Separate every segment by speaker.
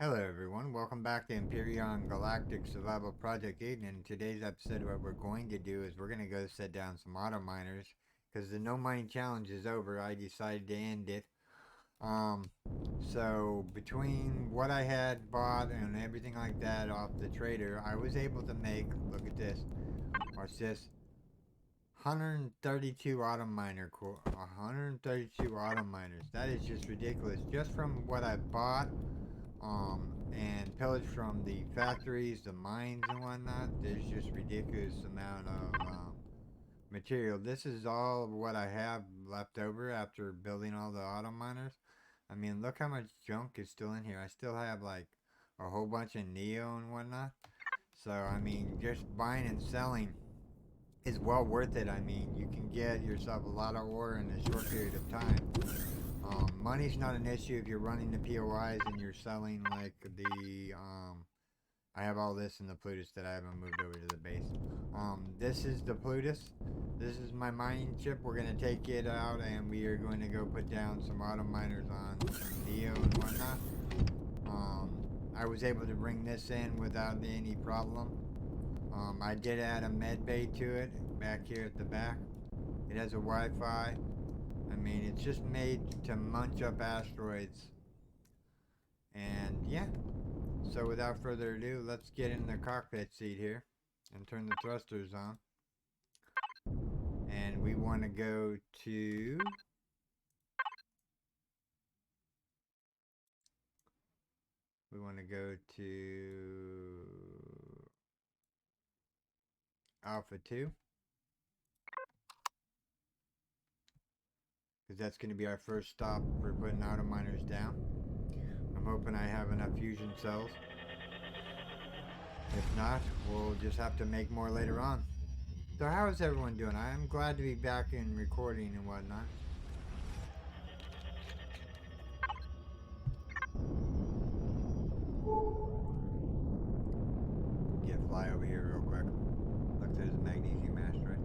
Speaker 1: Hello everyone, welcome back to Empyrion Galactic Survival Project 8, and in today's episode what we're going to do is we're going to go set down some auto miners, because the no mining challenge is over. I decided to end it. Um, so between what I had bought and everything like that off the trader, I was able to make, look at this, watch this, 132 auto miner 132 auto miners. That is just ridiculous. Just from what I bought and pillage from the factories, the mines and whatnot. There's just ridiculous amount of material. This is all of what I have left over after building all the auto miners. I mean, look how much junk is still in here. I still have like a whole bunch of Neo and whatnot. So, I mean, just buying and selling is well worth it. I mean, you can get yourself a lot of ore in a short period of time. Money's not an issue if you're running the POIs and you're selling like the, I have all this in the Plutus that I haven't moved over to the base. This is the Plutus. This is my mining chip. We're going to take it out and we are going to go put down some auto miners on some Neo and whatnot. I was able to bring this in without any problem. I did add a med bay to it back here at the back. It has a Wi-Fi. I mean, it's just made to munch up asteroids. And yeah, so without further ado, let's get in the cockpit seat here and turn the thrusters on. And we want to go to Alpha 2. Because that's going to be our first stop for putting auto miners down. I'm hoping I have enough fusion cells. If not, we'll just have to make more later on. So how is everyone doing? I am glad to be back in recording and whatnot. Get fly over here real quick. Look, there's a magnesium asteroid.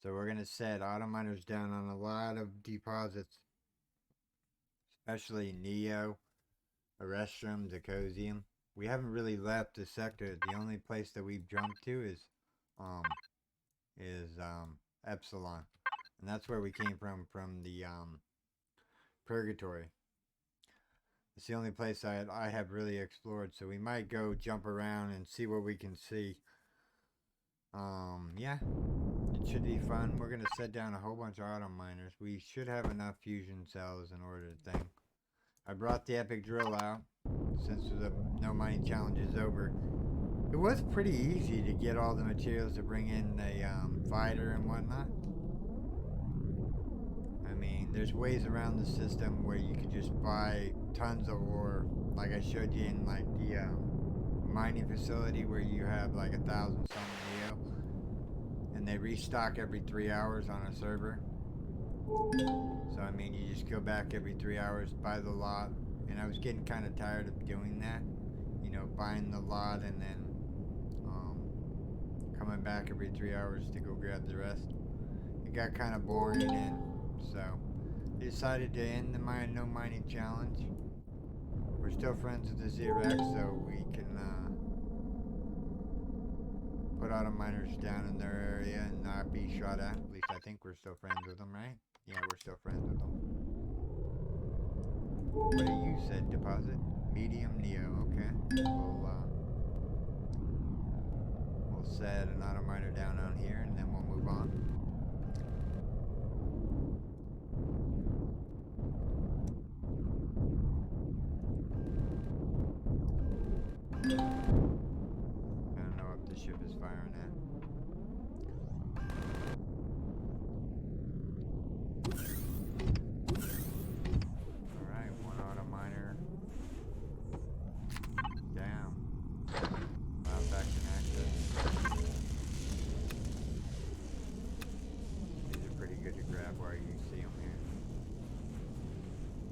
Speaker 1: So we're going to set auto miners down on a lot of deposits, especially Neo, Arestrum, Zacosium. We haven't really left the sector. The only place that we've jumped to is Epsilon. And that's where we came from the Purgatory. It's the only place I have really explored, so we might go jump around and see what we can see. Yeah. It should be fun. We're going to set down a whole bunch of auto miners. We should have enough fusion cells in order to think. I brought the epic drill out since the no mining challenge is over. It was pretty easy to get all the materials to bring in the fighter and whatnot. I mean, there's ways around the system where you could just buy tons of ore, like I showed you in like the mining facility where you have like 1,000 something Neo. And they restock every 3 hours on a server. So I mean, you just go back every 3 hours, buy the lot. And I was getting kind of tired of doing that. You know, buying the lot and then coming back every 3 hours to go grab the rest. It got kind of boring, and so I decided to end the no mining challenge. We're still friends with the Xerex, so we can put auto miners down in their area and not be shot at. At least I think we're still friends with them, right? Yeah, we're still friends with them. What do you said? Deposit? Medium Neo, okay. We'll set an auto miner down on here and then we'll move on. I don't know if the ship is firing at. Alright, one auto miner down. Cloud faction access. These are pretty good to grab while you see them here.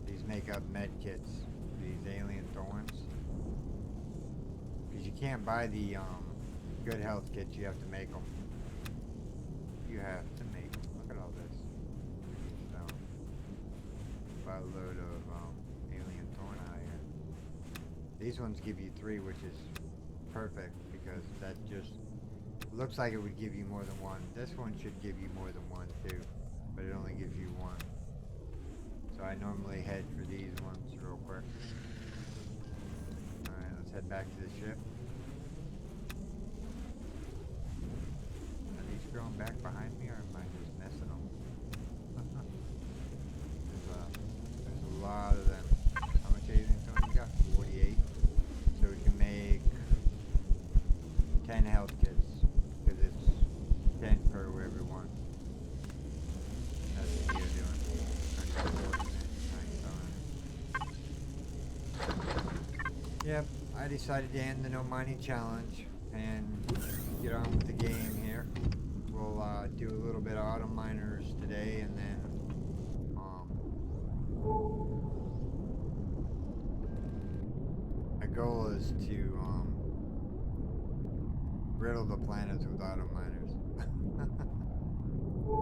Speaker 1: These make up med kits. These alien thorns. Because you can't buy the good health kits, you have to make them. you have to make. Look at all this. So, buttload of alien thorn out here. These ones give you 3, which is perfect because that just looks like it would give you more than 1. This one should give you more than 1 too, but it only gives you 1. So I normally head for these ones real quick. Alright, let's head back to the ship. Are these growing back behind me or am I just messing them? There's a lot of them. How much alien stone you got? 48. So we can make 10 health kits. Because it's 10 per every one. That's what you're doing. Yep, I decided to end the no mining challenge and get on with the game here. We'll do a little bit of auto miners today, and then my goal is to riddle the planets with auto miners. Oh,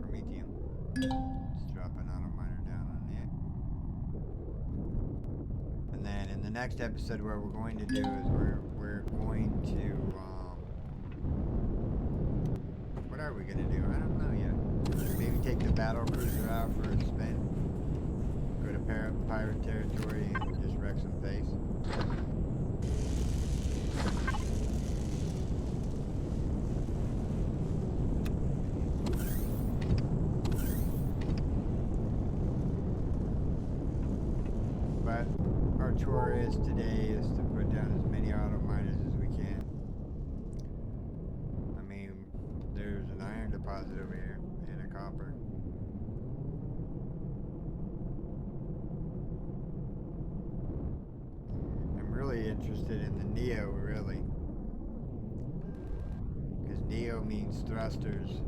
Speaker 1: Prometheum. Let's drop an auto miner down on it. And then in the next episode, what we're going to do is we're going to what are we gonna do? I don't know yet. Maybe take the battle cruiser out for a spin. Go to pirate territory and just wreck some face. But our chore today is to put down as many auto miners as we can. I mean, there's an iron deposit over here and a copper. I'm really interested in the Neo, really. Because Neo means thrusters.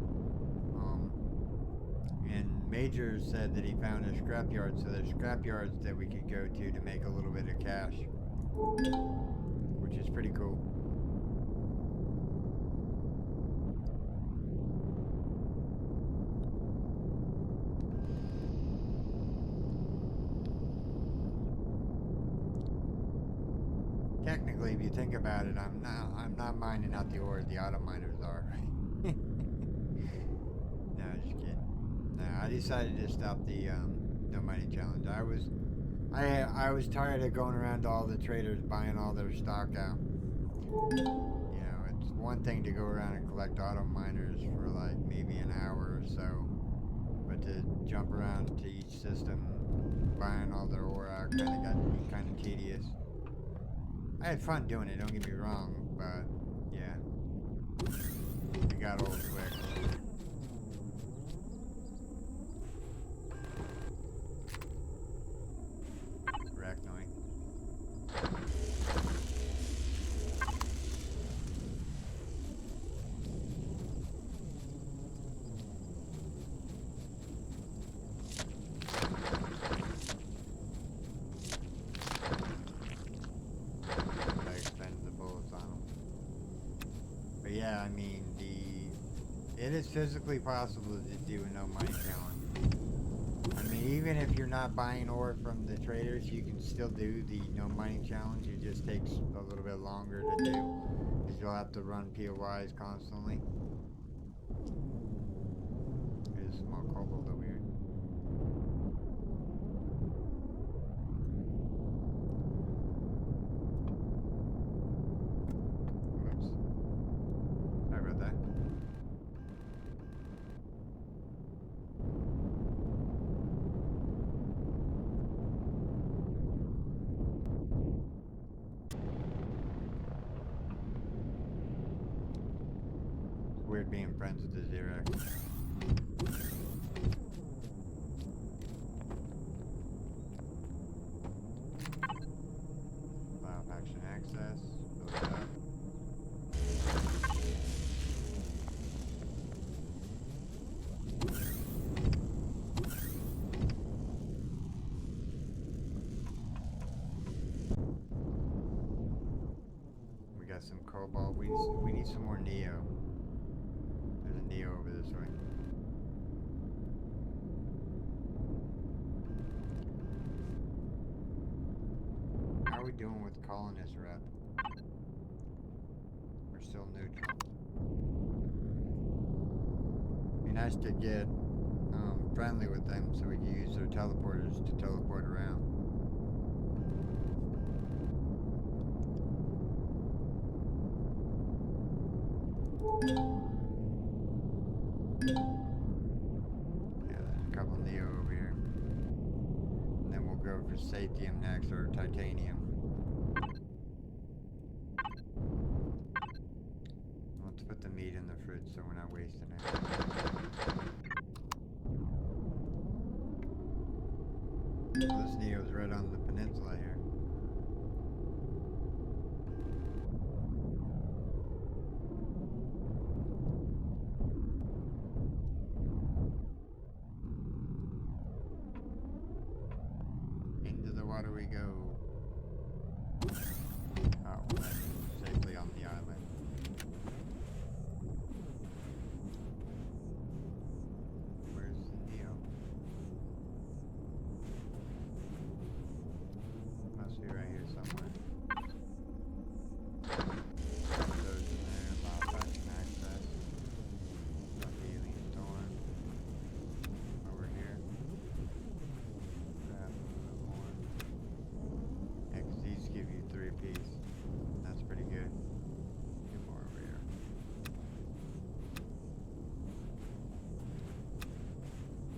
Speaker 1: And Major said that he found a scrapyard, so there's scrapyards that we could go to make a little bit of cash. Which is pretty cool. Technically, if you think about it, I'm not mining out the ore, the auto miners are. No, just kidding. No, I decided to stop the no mining challenge. I was tired of going around to all the traders buying all their stock out. You know, it's one thing to go around and collect auto miners for like maybe an hour or so, but to jump around to each system buying all their ore out got to be kind of tedious. I had fun doing it, don't get me wrong, but yeah, it got old quick. Arachnoid. Yeah, I mean, it is physically possible to do a no mining challenge. I mean, even if you're not buying ore from the traders, you can still do the no mining challenge. It just takes a little bit longer to do, because you'll have to run POIs constantly. There's a small kobold over here. Weird being friends with the Xerox. Allow faction access. Build it up. We got some cobalt. We need some more Neo. There's a Neo over this way. How are we doing with colonist rep? We're still neutral. Be nice to get friendly with them so we can use their teleporters to teleport around. Yeah, there's a couple Neo over here. And then we'll go for Satium next, or Titanium. Let's put the meat in the fridge so we're not wasting it. Well, this Neo's right on the peninsula here. Into the water we go. Oh, safely on the island. Where's the Neo? Must be right here somewhere. Those in there, bypassing access. Got the alien thorn. Over here. Grab a little bit more. Yeah, 'cause these give you 3 apiece. That's pretty good. 2 more over here.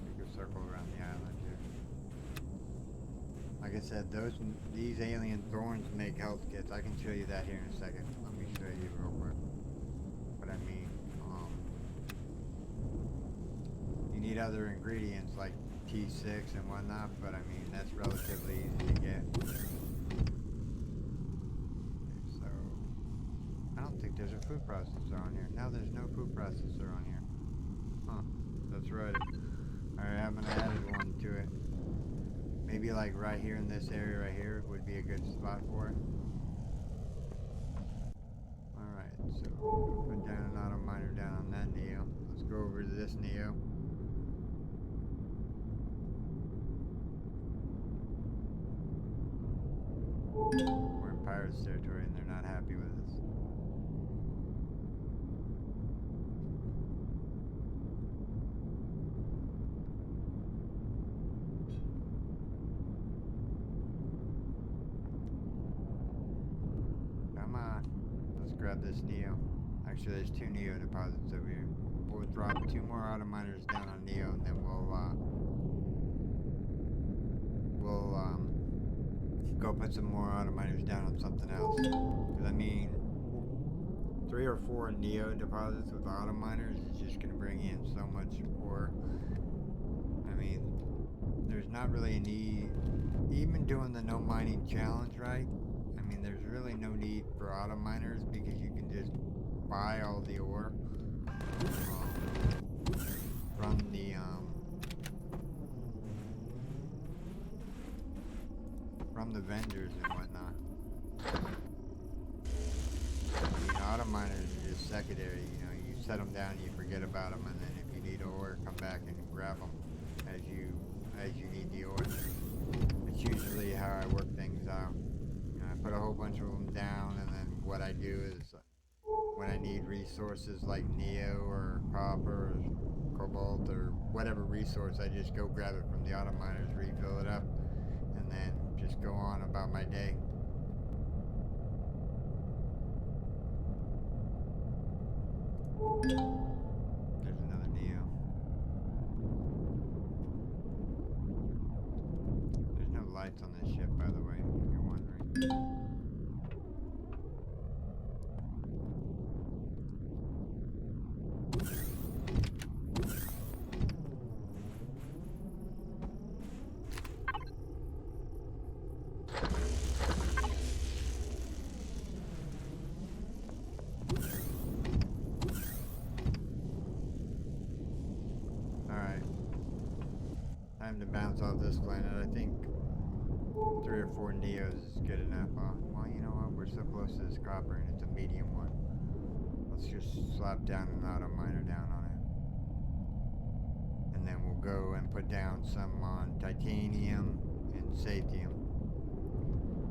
Speaker 1: We can circle around the island here. Like I said, these alien thorns make health kits. I can show you that here in a second. Let me show you real quick what I mean. You need other ingredients like T6 and whatnot, but I mean that's relatively easy to get. So I don't think there's a food processor on here. Now there's no food processor on here. Huh? That's right. I haven't added one to it. Maybe like right here in this area right here would be a good spot for it. Alright, so put down an auto miner down on that Neo. Let's go over to this Neo. We're in Pirates territory and they're not happy with us. Come on, let's grab this Neo. Actually, there's 2 Neo deposits over here. We'll drop 2 more auto miners down on Neo, and then we'll go put some more auto miners down on something else. Because I mean, 3 or 4 Neo deposits with auto miners is just gonna bring in so much ore. I mean, there's not really a need, even doing the no mining challenge, right? I mean, there's really no need for auto miners because you can just buy all the ore from the vendors and whatnot. I mean, auto miners are just secondary. You know, you set them down, you forget about them, and then if you need ore, come back and grab them as you need the ore. It's usually how I work things out. You know, I put a whole bunch of them down, and then what I do is when I need resources like Neo or copper or cobalt or whatever resource, I just go grab it from the auto miners, refill it up, and then just go on about my day. There's another Neo. There's no lights on this ship, by the way, if you're wondering. Time to bounce off this planet. I think 3 or 4 Neos is good enough. Well, you know what? We're so close to this copper and it's a medium one. Let's just slap down an auto miner down on it. And then we'll go and put down some on titanium and sathium.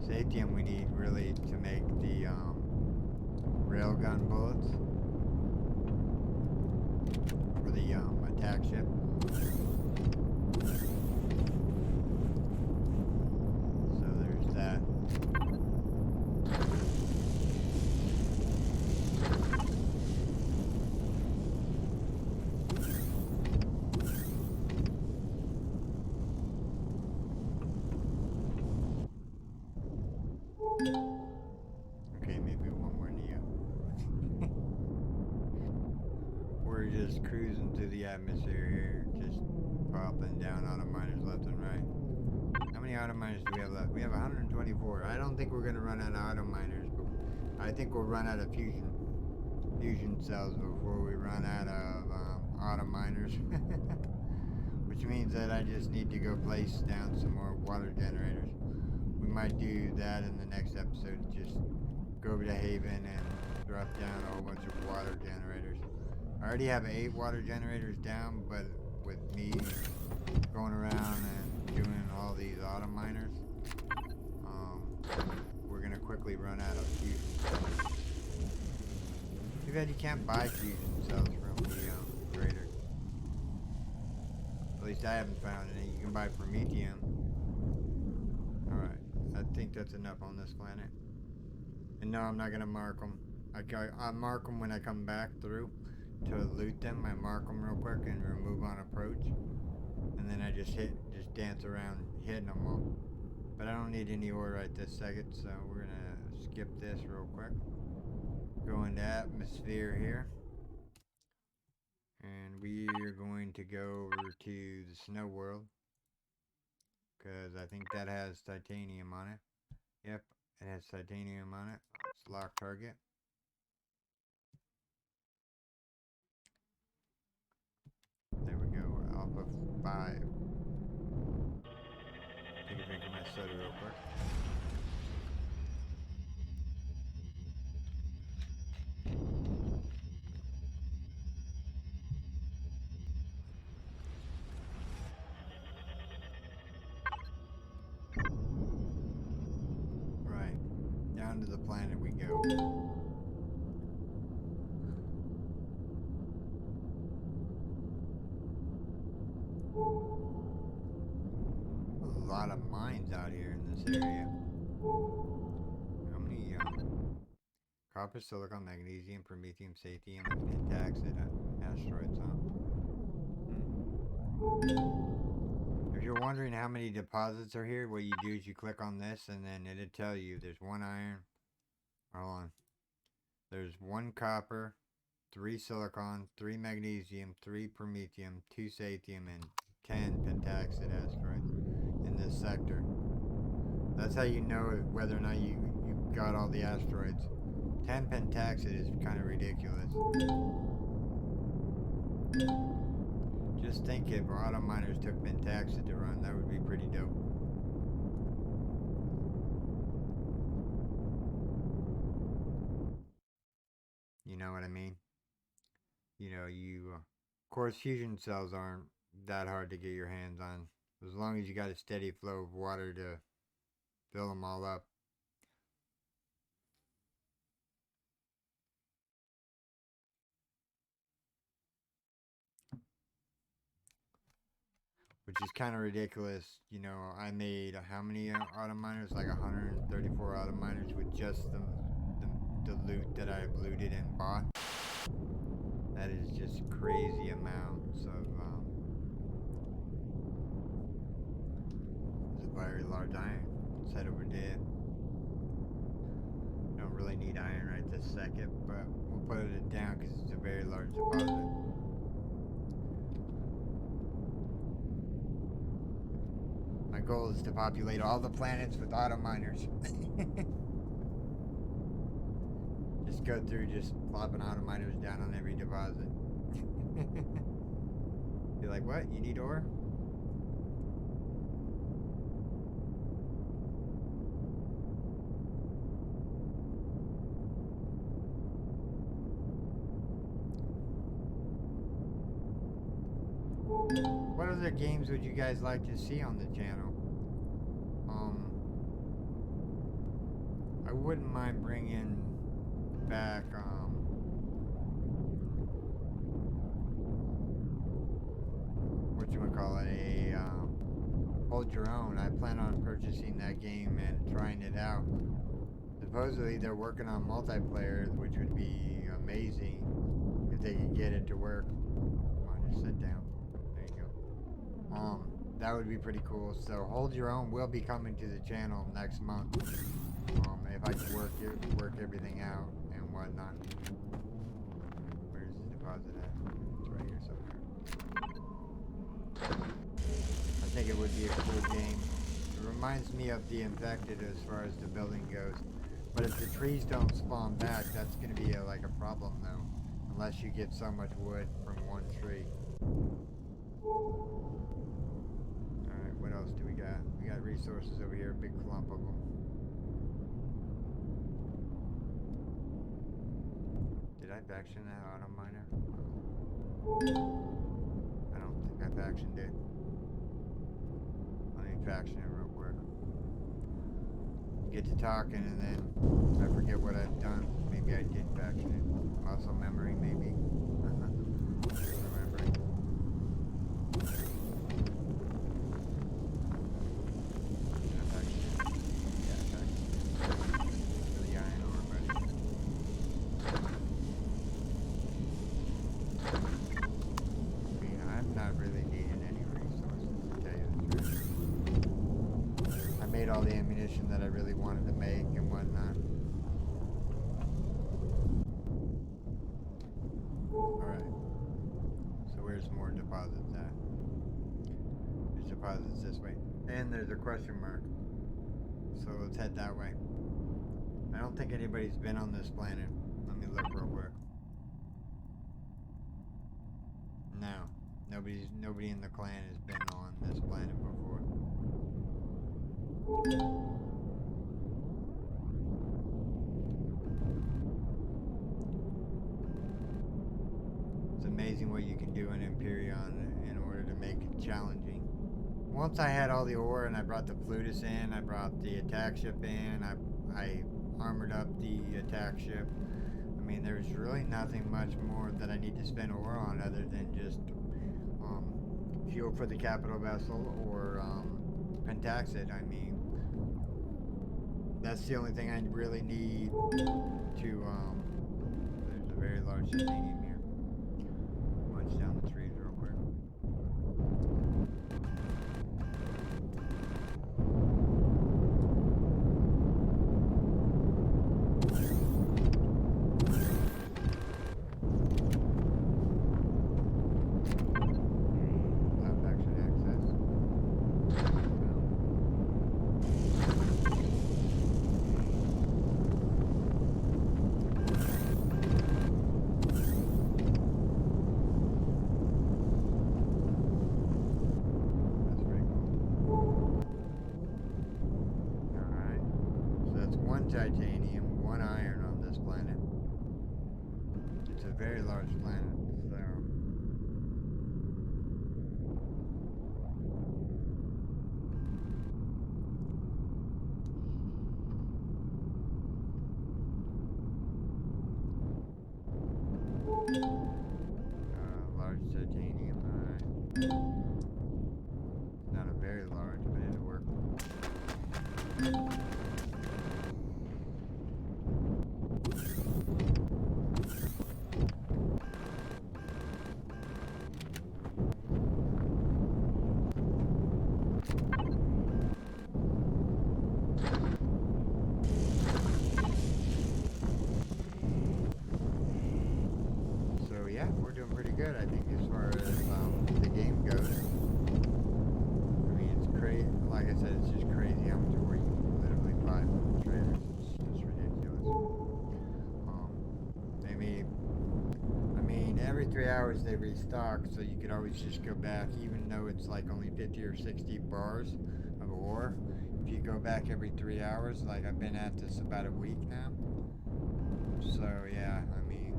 Speaker 1: Sathium we need really to make the railgun bullets for the attack ship. So there's that. Okay, maybe one more Neo. We're just cruising through the atmosphere here, just popping down auto miners left and right. How many auto miners do we have left? We have 124. I don't think we're gonna run out of auto miners, but I think we'll run out of fusion cells before we run out of auto miners. Which means that I just need to go place down some more water generators. We might do that in the next episode. Just go over to Haven and drop down a whole bunch of water generators. I already have 8 water generators down, but with me going around and doing all these auto miners, we're gonna quickly run out of fusion cells. Too bad you can't buy fusion cells from the trader. At least I haven't found any. You can buy promethium. Alright, I think that's enough on this planet. And no, I'm not gonna mark them. I mark them when I come back through to loot them. I mark them real quick and remove on approach. And then I just dance around hitting them all. But I don't need any ore right this second, so we're gonna skip this real quick. Go into atmosphere here. And we are going to go over to the snow world. Because I think that has titanium on it. Yep, it has titanium on it. Let's lock target. There we go, we're Alpha 5. Take a drink of my soda real quick. Right, down to the planet we go. A lot of mines out here in this area. How many copper, silicon, magnesium, promethium, sathium, and pentaxid asteroids, huh? If you're wondering how many deposits are here, what you do is you click on this and then it'll tell you there's 1 iron. Hold on. There's 1 copper, 3 silicon, 3 magnesium, 3 promethium, 2 sathium, and 10 pentaxid asteroids in this sector. That's how you know whether or not you got all the asteroids. 10 pentaxid is kind of ridiculous. Just think if auto miners took pentaxid to run, that would be pretty dope. You know what I mean? You know, of course, fusion cells aren't that hard to get your hands on. As long as you got a steady flow of water to fill them all up. Which is kind of ridiculous. You know, I made how many auto miners? Like 134 auto miners with just the loot that I've looted and bought. That is just crazy amounts of it's a very large iron. Let's head over there. Don't really need iron right this second, but we'll put it down because it's a very large deposit. My goal is to populate all the planets with auto miners. Just go through just plopping auto miners down on every deposit. You're like, what? You need ore? other games would you guys like to see on the channel? I wouldn't mind bringing back, whatchamacallit, Hold Your Own. I plan on purchasing that game and trying it out. Supposedly they're working on multiplayer, which would be amazing if they could get it to work. Come on, just sit down. There you go. That would be pretty cool. So Hold Your Own will be coming to the channel next month. If I can work everything out and whatnot. Where's the deposit at? It's right here somewhere. I think it would be a cool game. It reminds me of The Infected as far as the building goes. But if the trees don't spawn back, that's going to be like a problem though. Unless you get so much wood from one tree. Alright, what else do we got? We got resources over here, a big clump of them. Did I faction that auto miner? I don't think I factioned it. Let me faction it real quick. Get to talking and then I forget what I've done. Maybe I did faction it. Also memory, maybe. Remembering. All the ammunition that I really wanted to make and whatnot. Alright. So where's more deposits at? There's deposits this way. And there's a question mark. So let's head that way. I don't think anybody's been on this planet. Let me look real quick. No. Nobody in the clan has been on this planet before. It's amazing what you can do in Empyrion in order to make it challenging. Once I had all the ore and I brought the Plutus in, I brought the attack ship in, I armored up the attack ship. I mean, there's really nothing much more that I need to spend ore on other than just fuel for the capital vessel or Pentaxid. I mean, that's the only thing I really need to, there's a very large titanium here. Munch down the trees real quick. Titanium, 1 iron on this planet. It's a very large planet, so large titanium, alright. Not a very large, but it'll work. We're doing pretty good, I think, as far as the game goes. I mean, it's crazy. Like I said, it's just crazy how much ore you can literally buy from the traders. It's just ridiculous. I mean, every 3 hours they restock, so you could always just go back, even though it's like only 50 or 60 bars of ore. If you go back every 3 hours, like I've been at this about a week now. So yeah, I mean.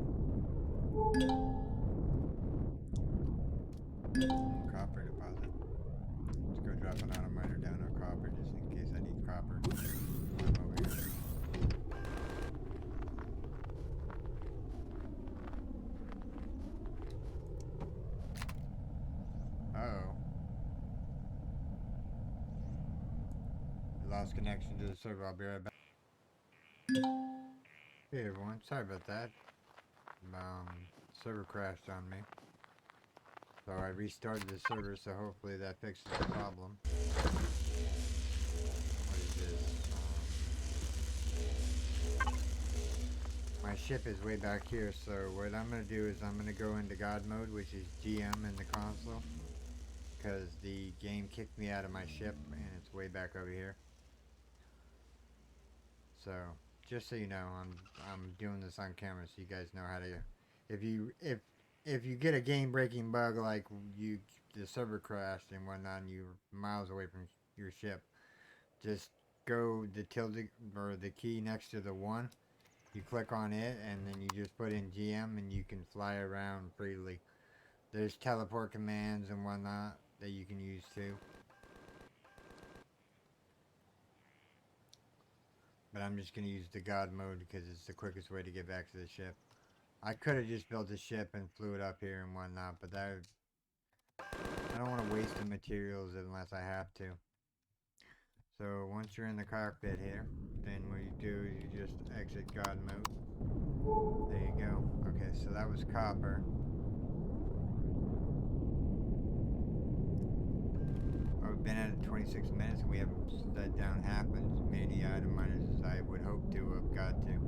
Speaker 1: Copper deposit. drop an auto miner down on copper just in case I need copper. I'm over here. Uh-oh. Lost connection to the server. I'll be right back. Hey everyone, sorry about that. Server crashed on me. So I restarted the server, so hopefully that fixes the problem. What is this? My ship is way back here, so what I'm going to do is I'm going to go into God mode, which is GM in the console. Because the game kicked me out of my ship, and it's way back over here. So, just so you know, I'm doing this on camera, so you guys know how to... If you get a game-breaking bug like the server crashed and whatnot, and you're miles away from your ship, just go the tilde or the key next to the 1. You click on it, and then you just put in GM, and you can fly around freely. There's teleport commands and whatnot that you can use too. But I'm just going to use the God mode because it's the quickest way to get back to the ship. I could have just built a ship and flew it up here and whatnot, but I don't want to waste the materials unless I have to. So once you're in the cockpit here, then what you do is you just exit God mode. There you go. Okay, so that was copper. We've been at it 26 minutes and we haven't set down half as many item miners as I would hope to have got to.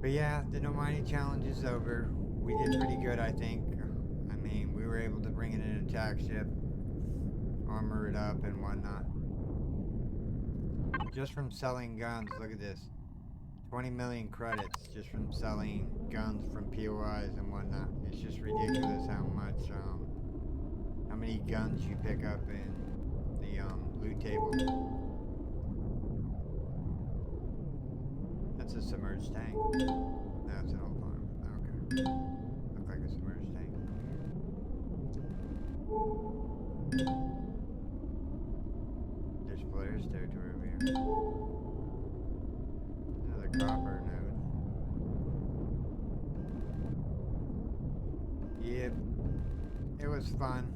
Speaker 1: But yeah, the no mining challenge is over. We did pretty good, I think. I mean, we were able to bring in an attack ship, armor it up and whatnot. Just from selling guns, look at this. 20 million credits just from selling guns from POIs and whatnot. It's just ridiculous how many guns you pick up in the loot table. That's a submerged tank. No, it's an old farm. Okay. Look like a submerged tank. There's Flair's territory over here. Another copper node. Yep. It was fun.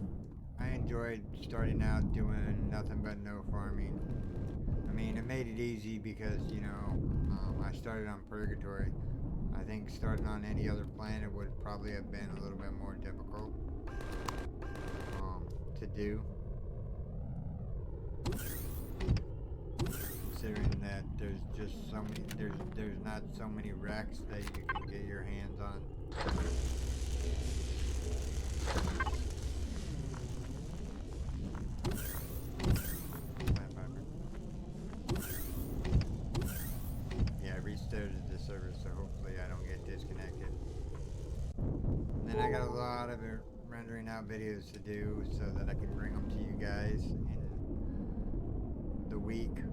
Speaker 1: I enjoyed starting out doing nothing but no farming. I mean, it made it easy because, you know, I started on Purgatory. I think starting on any other planet would probably have been a little bit more difficult to do. Considering that there's just so many, there's not so many wrecks that you can get your hands on. Yeah, I restarted the server, so hopefully I don't get disconnected. And then I got a lot of rendering out videos to do so that I can bring them to you guys in the week.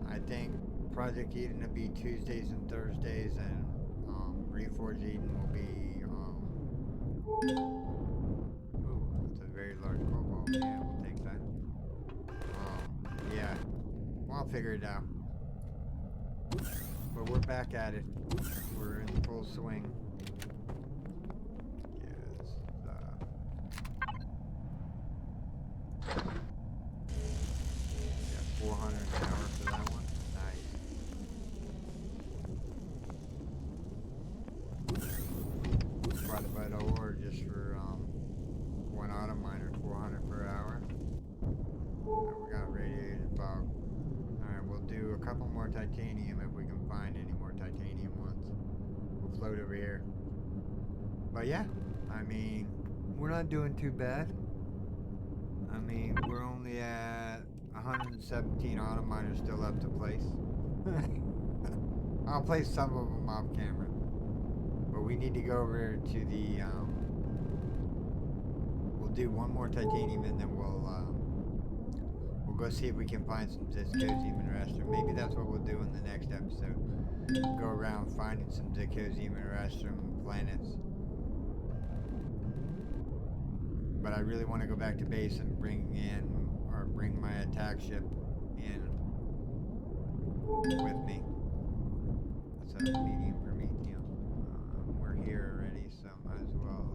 Speaker 1: I think Project Eden will be Tuesdays and Thursdays, and Reforged Eden will be ooh, that's a very large cobalt. Yeah, we'll take that. Yeah, well, I'll figure it out. But we're back at it. We're in full swing. Yes. Yeah, 400 an hour for that one. Nice. Quite a bit of ore just for one auto miner, 400 per hour. Right, we got radiated fog. Alright, we'll do a couple more titanium if we can find any more titanium ones. We'll float over here. But yeah, I mean, we're not doing too bad. I mean, we're only at 117 auto miners still left to place. I'll place some of them off camera. But we need to go over to the, we'll do one more titanium and then we'll go see if we can find some zirconium and restrum. Maybe that's what we'll do in the next episode. Go around finding some zirconium and restrum planets. but I really want to go back to base and bring my attack ship in with me. That's a medium Prometheum. We're here already, so might as well.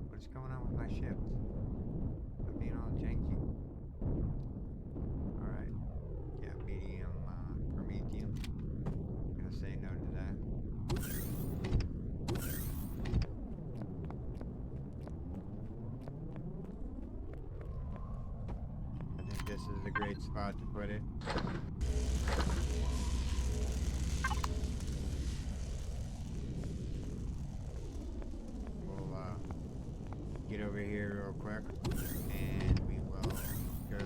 Speaker 1: What's going on with my ship? I'm being all janky. Alright. Yeah, medium Prometheum. I'm gonna say no to that. I think this is a great spot to put it. We'll get over here real quick and we will go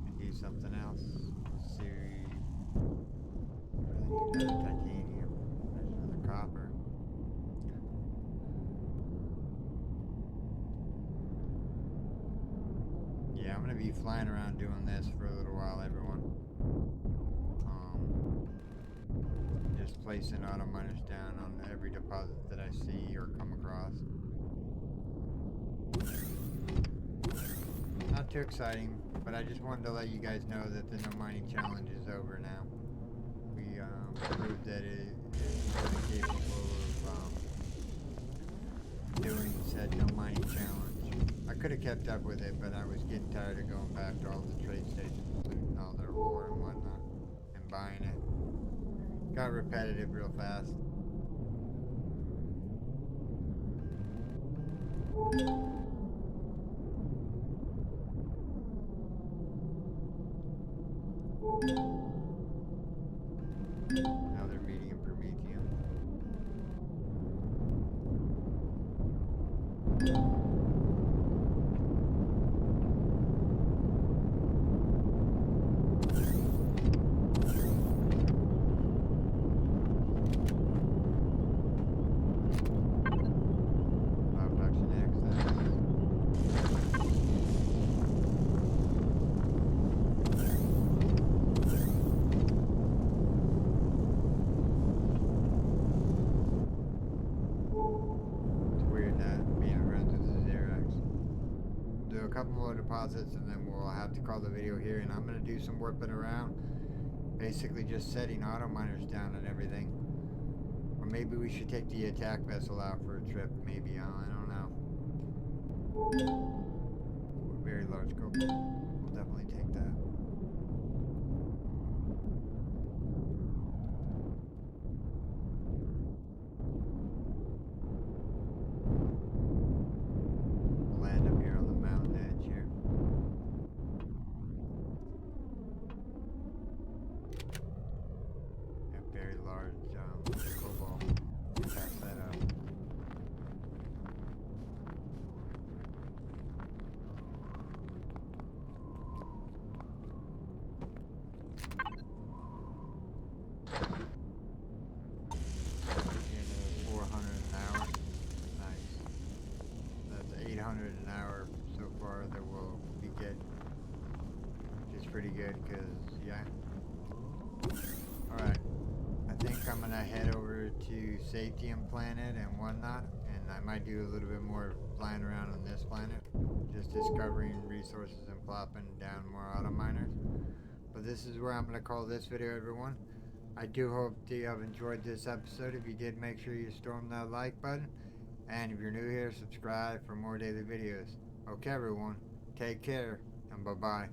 Speaker 1: and do something else. Let's see. Really need another titanium. There's another copper. Yeah, I'm gonna be flying around doing this for a little while, everyone. Just placing auto miners down on every deposit that I see or come across. Not too exciting, but I just wanted to let you guys know that the no mining challenge is over now. We proved that it is more than capable of doing said no mining challenge. I could have kept up with it, but I was getting tired of going back to all the trade stations and all their ore and whatnot and buying it. Got repetitive real fast. Another medium Prometheum. Couple more deposits and then we'll have to call the video here, and I'm going to do some warping around, basically just setting auto miners down and everything. Or maybe we should take the attack vessel out for a trip, maybe. I don't know. Very large scope. We'll definitely take that. Land up here on the mountain edge here. A very large cobalt. Pass that up. Into 400 an hour. Nice. That's 800 an hour so far that we'll be getting. Which is pretty good because, yeah. Alright. I think I'm going to head over to Satium planet and whatnot. And I might do a little bit more flying around on this planet. Just discovering resources and plopping down more auto miners. But this is where I'm going to call this video, everyone. I do hope that you have enjoyed this episode. If you did, make sure you storm that like button. And if you're new here, subscribe for more daily videos. Okay, everyone. Take care, and bye-bye.